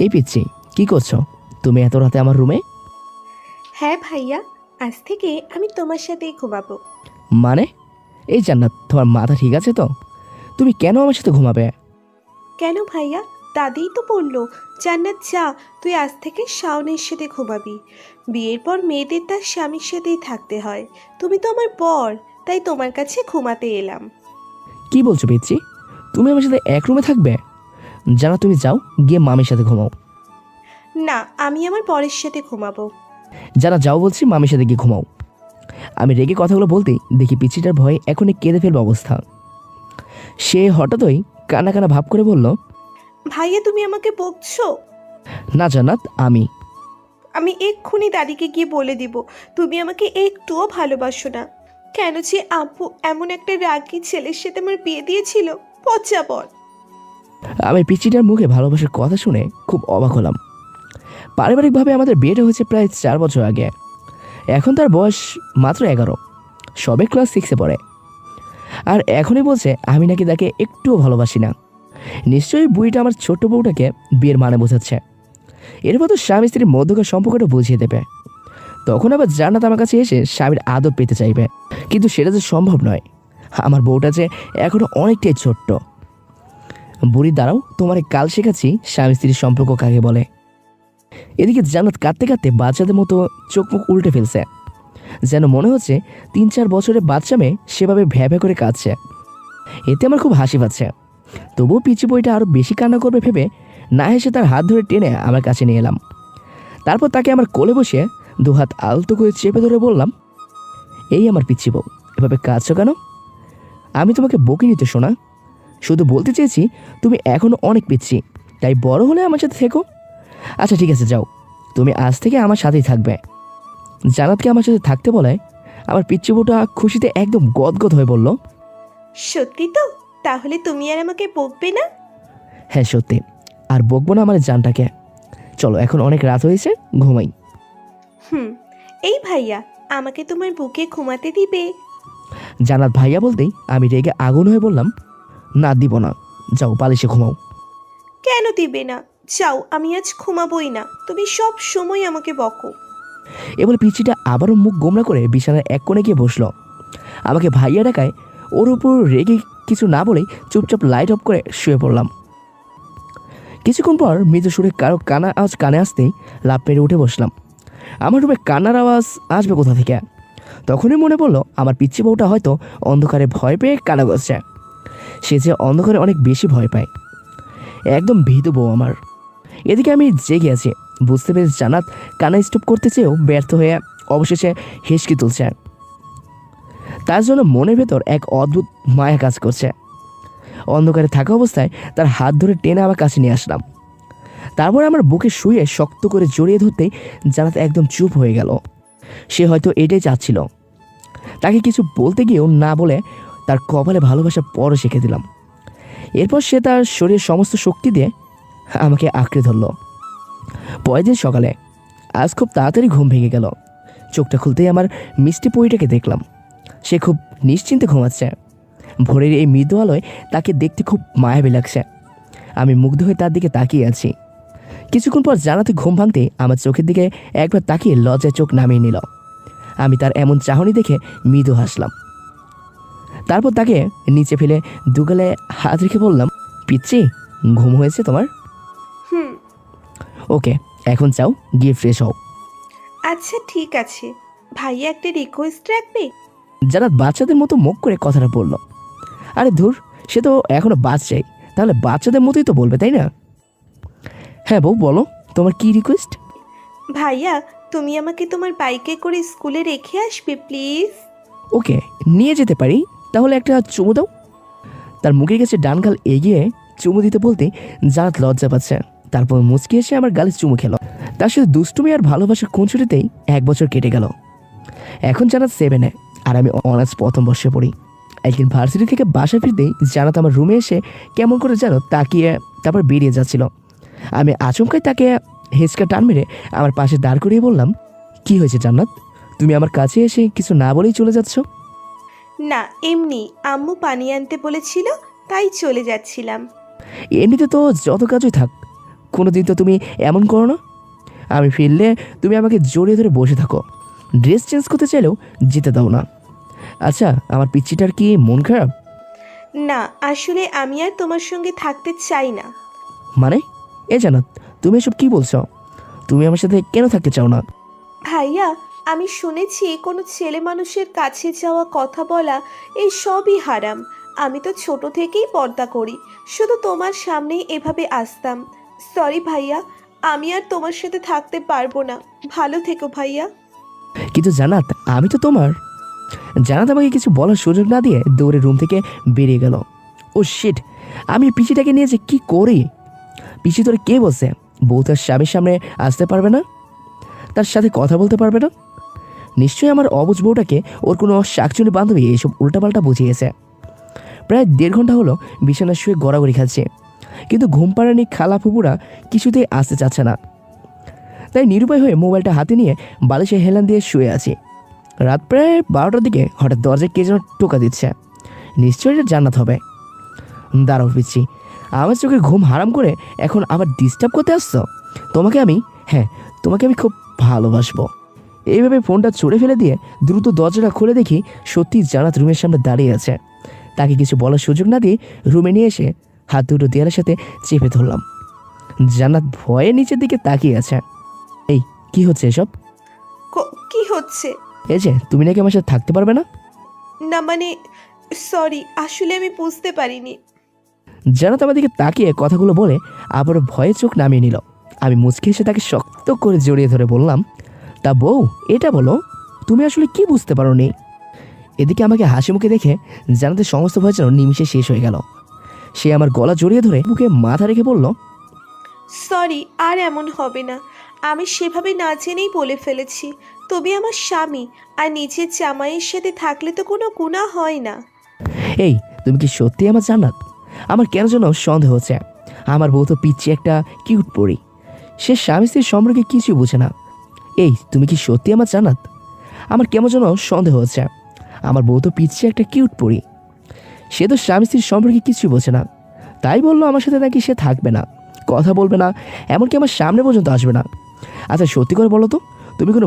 এই পিচ্ছি, কি করছো তুমি এত রাতে আমার রুমে? হ্যাঁ ভাইয়া, আজ থেকে আমি তোমার সাথেই ঘুমাবো। মানে? এই জান্নাত, তোমার মাথা ঠিক আছে তো? তুমি কেন আমার সাথে ঘুমাবে? কেন ভাইয়া? দাদিই তো বললো, জান্নাত যা, তুই আজ থেকে শাওনের সাথে ঘুমাবি। বিয়ের পর মেয়েদের তার স্বামীর সাথেই থাকতে হয়। তুমি তো আমার বর, তাই তোমার কাছে ঘুমাতে এলাম। কি বলছো পিচ্ছি? তুমি আমার সাথে এক রুমে থাকবে? জানা, তুমি যাও গিয়ে মামির সাথে ঘুমাও। না, আমি আমার বরের সাথে ঘুমাবো। যারা যাও বলছি, মামির সাথে গিয়ে ঘুমাও। আমি রেগে কথাগুলো বলতেই দেখি পিচ্ছিটার ভয়ে এখনই কেঁদে ফেলবে অবস্থা। সে হঠাৎই কানা কানা ভাব করে বলল, ভাইয়া তুমি আমাকে বকছো? না জান্নাত, আমি এক্ষুনি দাদিকে গিয়ে বলে দিব তুমি আমাকে একটুও ভালোবাসো না। কেন যে আব্বু এমন একটা রাগী ছেলের সাথে আমার বিয়ে দিয়েছিল, পচা বর। আমি পিচ্ছিটার মুখে ভালোবাসার কথা শুনে খুব অবাক হলাম। পারিবারিকভাবে আমাদের বিয়েটা হয়েছে প্রায় 4 বছর আগে। এখন তার বয়স মাত্র 11, সবে ক্লাস 6-এ পড়ে। আর এখনই বলছে আমি নাকি তাকে একটুও ভালোবাসি না। নিশ্চয়ই বুড়িটা আমার ছোট্ট বউটাকে বিয়ের মানে বোঝাচ্ছে। এরপর তো স্বামী স্ত্রীর মধ্যকার সম্পর্কটা বুঝিয়ে দেবে। তখন আবার জান্নাত আমার কাছে এসে স্বামীর আদর পেতে চাইবে, কিন্তু সেটা যে সম্ভব নয়। আমার বউটা যে এখনো অনেকটাই ছোট্ট। বুড়ি দাঁড়াও, তোমার কাল শেখাচ্ছি স্বামী স্ত্রীর সম্পর্ক কাকে বলে। এদিকে জান্নাত কাঁদতে কাঁদতে বাচ্চাদের মতো চোখ মুখ উল্টে ফেলছে, যেন মনে হচ্ছে 3-4 বছরের বাচ্চা মেয়ে সেভাবে ভ্যা ভ্যা করে কাঁদছে। এতে আমার খুব হাসি পাচ্ছে। তবুও পিচি বইটা আরও বেশি কান্না করবে ভেবে না হেসে তার হাত ধরে টেনে আমার কাছে নিয়ে এলাম। তারপর তাকে আমার কোলে বসিয়ে দুহাত আলতো করে চেপে ধরে বললাম, এই আমার পিচ্ছি বউ, এভাবে কাঁদছো কেন? আমি তোমাকে বকিনি তো শোনা, শুধু বলতে চেয়েছি তুমি এখনো অনেক পিচ্ছি, তাই বড় হলে আমার সাথে থেকো। আচ্ছা ঠিক আছে, যাও, তুমি আজ থেকে আমার সাথেই থাকবে। জান্নাতকে আমার সাথে থাকতে বলায় আমার পিচ্ছি বউটা খুশিতে একদম গদগদ হয়ে বলল, সত্যি তো? তাহলে তুমি আর আমাকে বকবে না? হ্যাঁ সত্যি, আর বকবো না আমার জানটাকে। চলো, এখন অনেক রাত হয়েছে, ঘুমাই। হুম। এই ভাইয়া, আমাকে তোমার বুকে ঘুমাতে দিবে? জান্নাত ভাইয়া বলতেই আমি রেগে আগুন হয়ে বললাম, না দিব না, যাও বালিশে ঘুমাও। কেন দিবে না? যাও, আমি আজ ঘুমাবোই না। তুমি সব সময় আমাকে বকো। এবার পিচিটা আবারও মুখ গোমরা করে বিছানার এক কোণে গিয়ে বসলো। আমাকে ভাইয়া ডাকায় ওর উপর রেগে কিছু না বলেই চুপচাপ লাইট অফ করে শুয়ে পড়লাম। কিছুক্ষণ পর মৃদু সুরে কারো কানা আওয়াজ কানে আসতেই লাফ পেরে উঠে বসলাম। আমার রুমে কান্নার আওয়াজ আসবে কোথা থেকে? তখনই মনে পড়লো আমার পিচ্ছি বউটা হয়তো অন্ধকারে ভয় পেয়ে কানা গেছে। সে যে অন্ধকারে অনেক বেশি ভয় পায়, একদম ভীতু বউ আমার। এদিকে আমি জেগে আছি, বুঝতে পেরে জান্নাত কানা স্টপ করতে চেয়েও ব্যর্থ হয়ে অবশেষে হেসকি তুলছে। তার জন্য মনের ভেতর এক অদ্ভুত মায়া কাজ করছে। অন্ধকারে থাকা অবস্থায় তার হাত ধরে টেনে আমার কাছে নিয়ে আসলাম। তারপর আমার বুকে শুয়ে শক্ত করে জড়িয়ে ধরতেই জান্নাত একদম চুপ হয়ে গেল। সে হয়তো এটাই চাচ্ছিল। তাকে কিছু বলতে গিয়েও না বলে তার কপালে ভালোবাসার পরও শিখে দিলাম। এরপর সে তার শরীরের সমস্ত শক্তি দিয়ে আমাকে আঁকড়ে ধরল। পরের দিন সকালে আজ খুব তাড়াতাড়ি ঘুম ভেঙে গেল। চোখটা খুলতেই আমার মিষ্টি পরিটাকে দেখলাম। সে খুব নিশ্চিন্তে ঘুমাচ্ছে। ভোরের এই মৃদু আলোয় তাকে দেখতে খুব মায়াবী লাগছে। আমি মুগ্ধ হয়ে তার দিকে তাকিয়ে আছি। কিছুক্ষণ পর জানাতে ঘুম ভাঙতেই আমার চোখের দিকে একবার তাকিয়ে লজ্জায় চোখ নামিয়ে নিল। আমি তার এমন চাহনি দেখে মৃদু হাসলাম। তারপর তাকে নিচে ফেলে দুগালে হাত রেখে বললাম, পিচ্ছি, ঘুম হয়েছে তোমার? হুম। ওকে, এখন যাও গিয়ে ফ্রেশ হও। আচ্ছা ঠিক আছে। ভাইয়া একটা রিকোয়েস্ট রাখবে? যারা বাচ্চাদের মতো মুখ করে কথাটা বলল। আরে ধুর, সে তো এখনো বাচ্চাই, তাহলে বাচ্চাদের মতোই তো বলবে, তাই না? হ্যাঁ বউ, বলো তোমার কি রিকোয়েস্ট? ভাইয়া, তুমি আমাকে তোমার বাইকে করে স্কুলে রেখে আসবে প্লিজ? ওকে, নিয়ে যেতে পারি, তাহলে একটা চুমু দাও। তার মুখের কাছে ডান গাল এগিয়ে চুমু দিতে বলতে জান্নাত লজ্জা পাচ্ছে। তারপর মুচকি এসে আমার গালে চুমু খেলো। তার সাথে দুষ্টুমি আর ভালোবাসার খুনছুটিতেই 1 বছর কেটে গেল। এখন জান্নাত 7-এ আর আমি অনার্স প্রথম বর্ষে পড়ি। একদিন ভার্সিটি থেকে বাসা ফিরতেই জান্নাত আমার রুমে এসে কেমন করে যেন তাকিয়ে তারপর বেরিয়ে যাচ্ছিল। আমি আচমকাই তাকে হেঁচকা টান মেরে আমার পাশে দাঁড় করিয়ে বললাম, কি হয়েছে জান্নাত, তুমি আমার কাছে এসে কিছু না বলেই চলে যাচ্ছ? না, এমনি আম্মু পানি আনতে বলেছিল, তাই চলে যাচ্ছিলাম। এমনিতে তো যত কাজই থাক, কোনো দিন তো তুমি এমন করো না। আমি ফিরলে তুমি আমাকে জড়িয়ে ধরে বসে থাকো, ড্রেস চেঞ্জ করতে চাইলেও যেতে দাও না। আচ্ছা, আমার পিচ্চিটার কি মন খারাপ? না, আসলে আমি আর তোমার সঙ্গে থাকতে চাই না। মানে এ জান্নাত, তুমি এসব কি বলছো? তুমি আমার সাথে কেন থাকতে চাও না? ভাইয়া, আমি শুনেছি কোনো ছেলে মানুষের কাছে যাওয়া, কথা বলা, এই সবই হারাম। আমি তো ছোট থেকেই পর্দা করি, শুধু তোমার সামনেই এভাবে আসতাম। সরি ভাইয়া, আমি আর তোমার সাথে থাকতে পারবো না। ভালো থেকো ভাইয়া। কিন্তু জান্নাত, আমি তো তোমার। জান্নাত আমাকে কিছু বলার সুযোগ না দিয়ে দৌড়ে রুম থেকে বেরিয়ে গেল। ও শিট, আমি পিচিটাকে নিয়ে যে কি করি? পিচি তোর কে বলছে বউ তার স্বামীর সামনে আসতে পারবে না, তার সাথে কথা বলতে পারবে না? নিশ্চয়ই আমার অবুঝ বউটাকে ওর কোনো শাকচুনি বান্ধবী এইসব উল্টাপাল্টা বুঝিয়েছে। প্রায় 1.5 ঘন্টা হলো বিছানা শুয়ে গড়াগড়ি খাচ্ছে, কিন্তু ঘুম পাড়ানি খালা ফুপুরা কিছুতেই আসতে চাচ্ছে না। তাই নিরুপায় হয়ে মোবাইলটা হাতে নিয়ে বালিশে হেলান দিয়ে শুয়ে আছি। রাত প্রায় 12টার দিকে হঠাৎ দরজায় কে যেন টোকা দিচ্ছে। নিশ্চয়ই এটা জান্নাত হবে। দাঁড়াও পিচ্ছি, আমার চোখের ঘুম হারাম করে এখন আবার ডিস্টার্ব করতে আসছো? তোমাকে আমি খুব ভালোবাসবো। এইভাবে ফোনটা ছুঁড়ে ফেলে দিয়ে দ্রুত দরজাটা খুলে দেখি সত্যি জান্নাত রুমের সামনে দাঁড়িয়ে আছে। তাকে কিছু বলার সুযোগ না দিয়ে রুমে নিয়ে এসে হাত দুটো দেয়ালের সাথে চেপে ধরলাম। জান্নাত ভয়ে নিচের দিকে তাকিয়ে আছে। এই কি হচ্ছে এসব? কি হচ্ছে? এই যে তুমি নাকি আমার সাথে থাকতে পারবে না? না মানে, সরি, আসলে আমি বুঝতে পারিনি। জান্নাত আমার দিকে তাকিয়ে কথাগুলো বলে আবারও ভয়ে চোখ নামিয়ে নিল। আমি মুচকি এসে তাকে শক্ত করে জড়িয়ে ধরে বললাম, তা বউ, এটা বলো তুমি আসলে কি বুঝতে পারো নি? এদিকে আমাকে হাসি মুখে দেখে জান্নাতের সমস্ত ভয় যেন নিমিষে শেষ হয়ে গেল। সে আমার গলা জড়িয়ে ধরে বুকে মাথা রেখে বলল, সরি, আর এমন হবে না। আমি সেভাবে না জেনেই বলে ফেলেছি। তুমি আমার স্বামী, আর নিজের জামাইয়ের সাথে থাকলে তো কোনো গুনাহ হয় না। এই তুমি কি সত্যি আমার জান্নাত? আমার কেন যেন সন্দেহ হচ্ছে। আমার বউ তো পিচ্ছি একটা কিউট পরি, সে স্বামী স্ত্রীর সম্পর্কে কিছু বুঝে না। এই তুমি কি সত্যি আমার জান্নাত? আমার কেমন যেন সন্দেহ হচ্ছে। আমার বউ তো পিচ্ছি একটা কিউট পরি, সে তো স্বামী স্ত্রীর সম্পর্কে কিছুই বোঝে না। তাই বললো আমার সাথে নাকি সে থাকবে না, কথা বলবে না, এমনকি আমার সামনে পর্যন্ত আসবে না। আচ্ছা সত্যি করে বলো তো, তুমি কোনো